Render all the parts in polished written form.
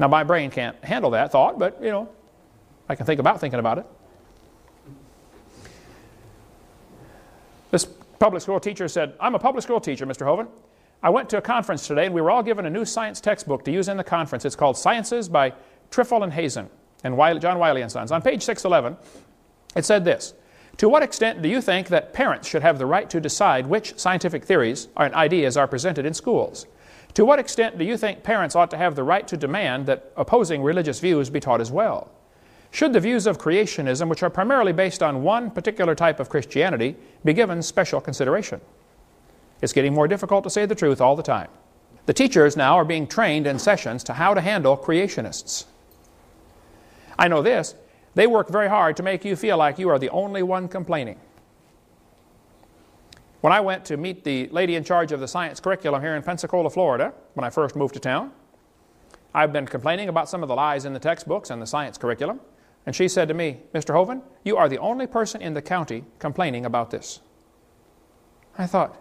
Now, my brain can't handle that thought, but, you know, I can think about thinking about it. This public school teacher said, I'm a public school teacher, Mr. Hovind. I went to a conference today, and we were all given a new science textbook to use in the conference. It's called Sciences by Triffel and Hazen and John Wiley and Sons. On page 611, it said this: to what extent do you think that parents should have the right to decide which scientific theories and ideas are presented in schools? To what extent do you think parents ought to have the right to demand that opposing religious views be taught as well? Should the views of creationism, which are primarily based on one particular type of Christianity, be given special consideration? It's getting more difficult to say the truth all the time. The teachers now are being trained in sessions to how to handle creationists. I know this: they work very hard to make you feel like you are the only one complaining. When I went to meet the lady in charge of the science curriculum here in Pensacola, Florida, when I first moved to town, I've been complaining about some of the lies in the textbooks and the science curriculum, and she said to me, Mr. Hovind, you are the only person in the county complaining about this. I thought,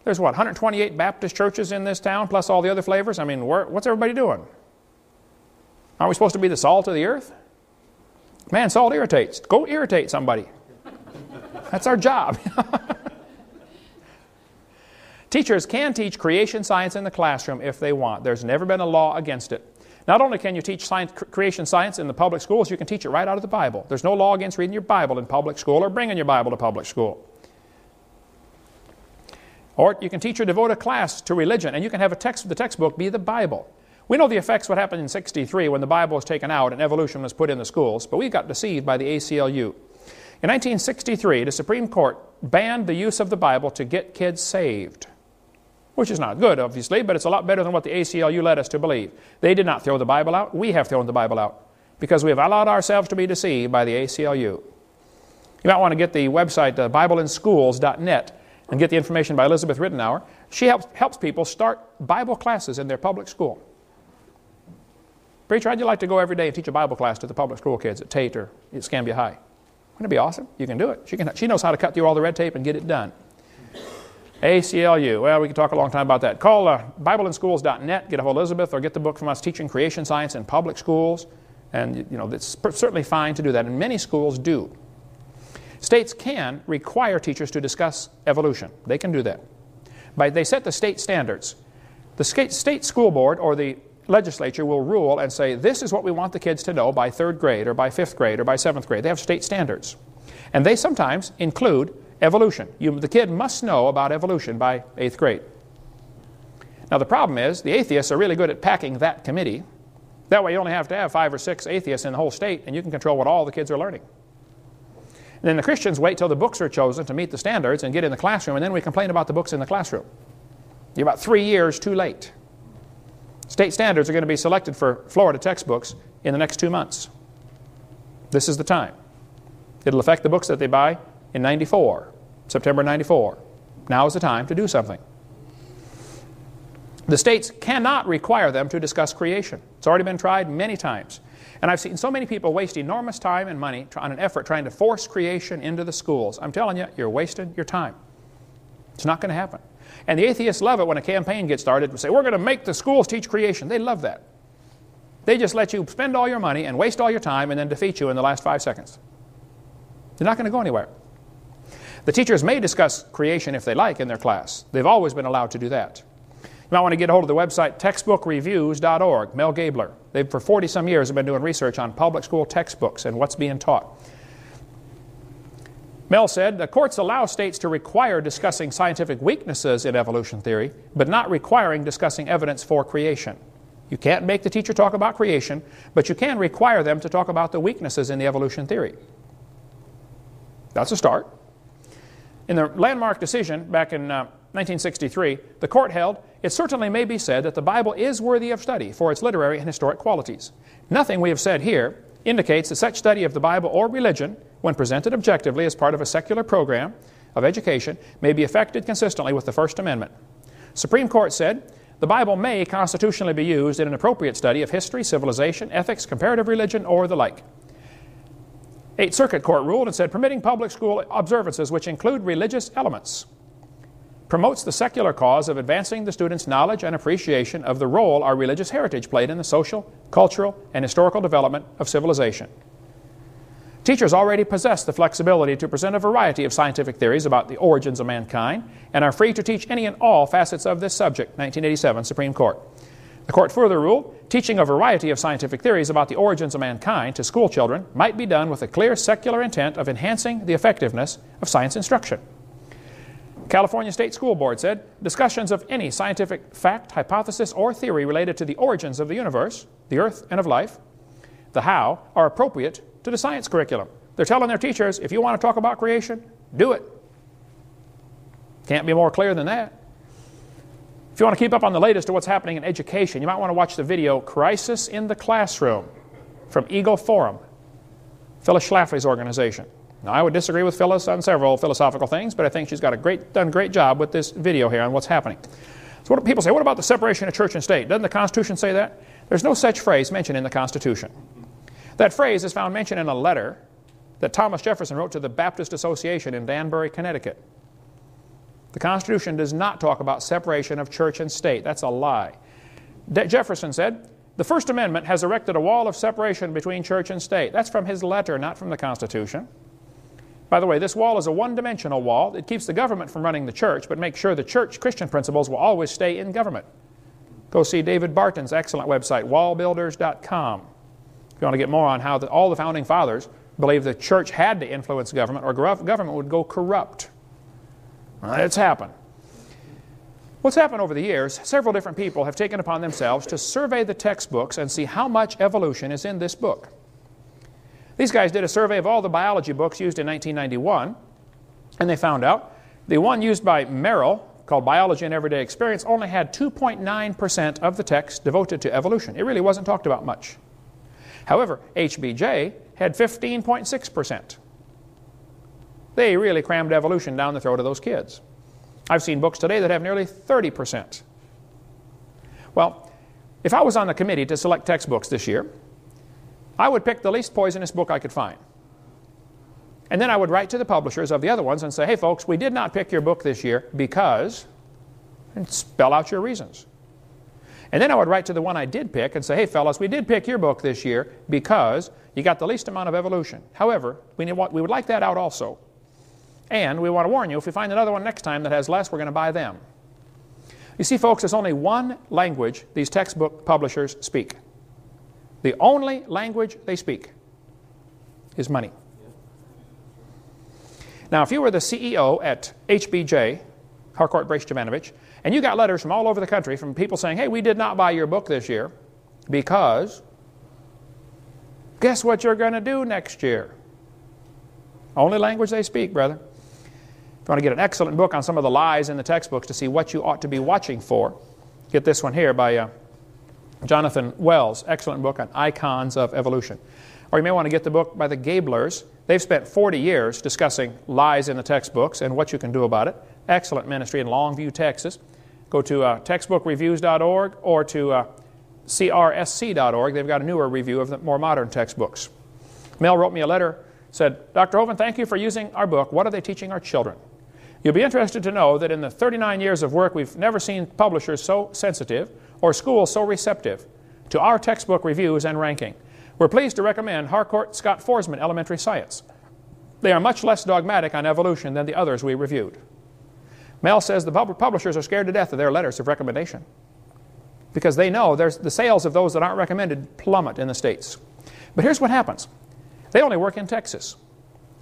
there's what, 128 Baptist churches in this town, plus all the other flavors? I mean, what's everybody doing? Aren't we supposed to be the salt of the earth? Man, salt irritates. Go irritate somebody. That's our job. Teachers can teach creation science in the classroom if they want. There's never been a law against it. Not only can you teach creation science in the public schools, you can teach it right out of the Bible. There's no law against reading your Bible in public school or bringing your Bible to public school. Or you can teach or devote a class to religion, and you can have the textbook be the Bible. We know the effects what happened in '63 when the Bible was taken out and evolution was put in the schools, but we got deceived by the ACLU. In 1963, the Supreme Court banned the use of the Bible to get kids saved, which is not good, obviously, but it's a lot better than what the ACLU led us to believe. They did not throw the Bible out. We have thrown the Bible out because we have allowed ourselves to be deceived by the ACLU. You might want to get the website BibleInSchools.net and get the information by Elizabeth Ridenour. She helps people start Bible classes in their public school. Preacher, how'd you like to go every day and teach a Bible class to the public school kids at Tate or at Escambia High? Wouldn't it be awesome? You can do it. She knows how to cut through all the red tape and get it done. ACLU, well, we can talk a long time about that. Call BibleInSchools.net, get a hold of Elizabeth, or get the book from us, Teaching Creation Science in Public Schools. And, you know, it's certainly fine to do that, and many schools do. States can require teachers to discuss evolution. They can do that. They set the state standards. The state school board or the legislature will rule and say, this is what we want the kids to know by 3rd grade or by 5th grade or by 7th grade. They have state standards. And they sometimes include evolution. The kid must know about evolution by 8th grade. Now the problem is, the atheists are really good at packing that committee. That way you only have to have 5 or 6 atheists in the whole state, and you can control what all the kids are learning. And then the Christians wait till the books are chosen to meet the standards and get in the classroom, and then we complain about the books in the classroom. You're about 3 years too late. State standards are going to be selected for Florida textbooks in the next 2 months. This is the time. It'll affect the books that they buy in '94, September '94. Now is the time to do something. The states cannot require them to discuss creation. It's already been tried many times. And I've seen so many people waste enormous time and money on an effort trying to force creation into the schools. I'm telling you, you're wasting your time. It's not going to happen. And the atheists love it when a campaign gets started to say, we're going to make the schools teach creation. They love that. They just let you spend all your money and waste all your time and then defeat you in the last 5 seconds. They're not going to go anywhere. The teachers may discuss creation if they like in their class. They've always been allowed to do that. You might want to get a hold of the website textbookreviews.org. Mel Gabler. They've for 40-some years have been doing research on public school textbooks and what's being taught. Mel said, the courts allow states to require discussing scientific weaknesses in evolution theory, but not requiring discussing evidence for creation. You can't make the teacher talk about creation, but you can require them to talk about the weaknesses in the evolution theory. That's a start. In the landmark decision back in 1963, the court held, it certainly may be said that the Bible is worthy of study for its literary and historic qualities. Nothing we have said here indicates that such study of the Bible or religion, when presented objectively as part of a secular program of education, may be effected consistently with the First Amendment. Supreme Court said, the Bible may constitutionally be used in an appropriate study of history, civilization, ethics, comparative religion, or the like. Eighth Circuit Court ruled and said, permitting public school observances which include religious elements promotes the secular cause of advancing the students' knowledge and appreciation of the role our religious heritage played in the social, cultural, and historical development of civilization. Teachers already possess the flexibility to present a variety of scientific theories about the origins of mankind and are free to teach any and all facets of this subject, 1987 Supreme Court. The court further ruled, teaching a variety of scientific theories about the origins of mankind to school children might be done with a clear secular intent of enhancing the effectiveness of science instruction. California State School Board said, discussions of any scientific fact, hypothesis, or theory related to the origins of the universe, the earth, and of life, the how, are appropriate to the science curriculum. They're telling their teachers, if you want to talk about creation, do it. Can't be more clear than that. If you want to keep up on the latest of what's happening in education, you might want to watch the video Crisis in the Classroom from Eagle Forum, Phyllis Schlafly's organization. Now, I would disagree with Phyllis on several philosophical things, but I think she's got done a great job with this video here on what's happening. So what people say, what about the separation of church and state? Doesn't the Constitution say that? There's no such phrase mentioned in the Constitution. That phrase is found mentioned in a letter that Thomas Jefferson wrote to the Baptist Association in Danbury, Connecticut. The Constitution does not talk about separation of church and state. That's a lie. Jefferson said, the First Amendment has erected a wall of separation between church and state. That's from his letter, not from the Constitution. By the way, this wall is a one-dimensional wall. It keeps the government from running the church, but makes sure the church Christian principles will always stay in government. Go see David Barton's excellent website, wallbuilders.com. If you want to get more on how all the Founding Fathers believed the church had to influence government or government would go corrupt. It's happened. What's happened over the years, several different people have taken upon themselves to survey the textbooks and see how much evolution is in this book. These guys did a survey of all the biology books used in 1991, and they found out the one used by Merrill, called Biology and Everyday Experience, only had 2.9% of the text devoted to evolution. It really wasn't talked about much. However, HBJ had 15.6%. They really crammed evolution down the throat of those kids. I've seen books today that have nearly 30%. Well, if I was on the committee to select textbooks this year, I would pick the least poisonous book I could find. And then I would write to the publishers of the other ones and say, hey folks, we did not pick your book this year because, and spell out your reasons. And then I would write to the one I did pick and say, hey fellas, we did pick your book this year because you got the least amount of evolution. However, we would like that out also. And we want to warn you, if we find another one next time that has less, we're going to buy them. You see, folks, there's only one language these textbook publishers speak. The only language they speak is money. Now, if you were the CEO at HBJ, Harcourt Brace Jovanovich, and you got letters from all over the country from people saying, hey, we did not buy your book this year because guess what you're going to do next year? Only language they speak, brother. If you want to get an excellent book on some of the lies in the textbooks to see what you ought to be watching for, get this one here by Jonathan Wells, excellent book on icons of evolution. Or you may want to get the book by the Gablers. They've spent 40 years discussing lies in the textbooks and what you can do about it. Excellent ministry in Longview, Texas. Go to textbookreviews.org or to crsc.org. They've got a newer review of the more modern textbooks. Mel wrote me a letter, said, Dr. Hovind, thank you for using our book. What are they teaching our children? You'll be interested to know that in the 39 years of work, we've never seen publishers so sensitive or schools so receptive to our textbook reviews and ranking. We're pleased to recommend Harcourt Scott Forsman Elementary Science. They are much less dogmatic on evolution than the others we reviewed. Mel says the publishers are scared to death of their letters of recommendation because they know the sales of those that aren't recommended plummet in the States. But here's what happens. They only work in Texas.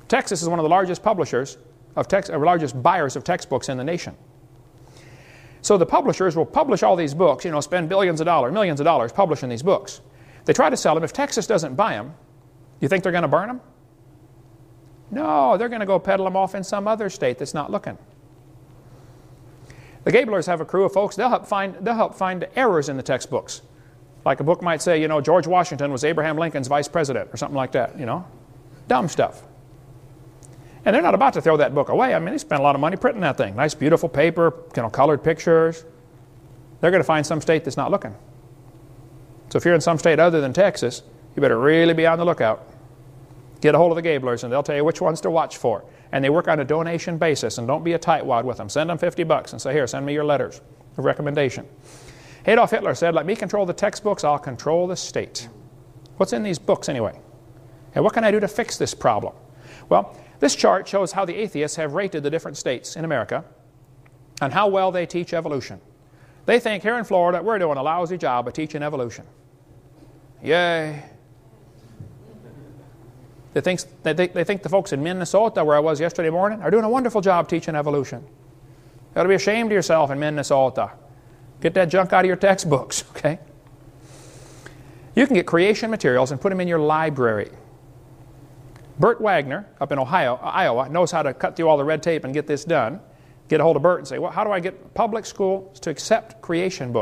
Texas is one of the largest publishers of largest buyers of textbooks in the nation. So the publishers will publish all these books, spend millions of dollars publishing these books. They try to sell them. If Texas doesn't buy them, you think they're going to burn them? No, they're going to go peddle them off in some other state that's not looking. The Gablers have a crew of folks. They'll help find errors in the textbooks. Like a book might say, George Washington was Abraham Lincoln's vice president or something like that, Dumb stuff. And they're not about to throw that book away. I mean, they spent a lot of money printing that thing. Nice, beautiful paper, colored pictures. They're going to find some state that's not looking. So if you're in some state other than Texas, you better really be on the lookout. Get a hold of the Gablers, and they'll tell you which ones to watch for. and they work on a donation basis, and don't be a tightwad with them. Send them $50 and say, here, send me your letters of recommendation. Adolf Hitler said, let me control the textbooks, I'll control the state. What's in these books anyway? And what can I do to fix this problem? Well, this chart shows how the atheists have rated the different states in America and how well they teach evolution. They think here in Florida we're doing a lousy job of teaching evolution. Yay. They think the folks in Minnesota, where I was yesterday morning, are doing a wonderful job teaching evolution. You ought to be ashamed of yourself in Minnesota. Get that junk out of your textbooks, okay? You can get creation materials and put them in your library. Bert Wagner up in Iowa, knows how to cut through all the red tape and get this done. Get a hold of Bert and say, well, how do I get public schools to accept creation books?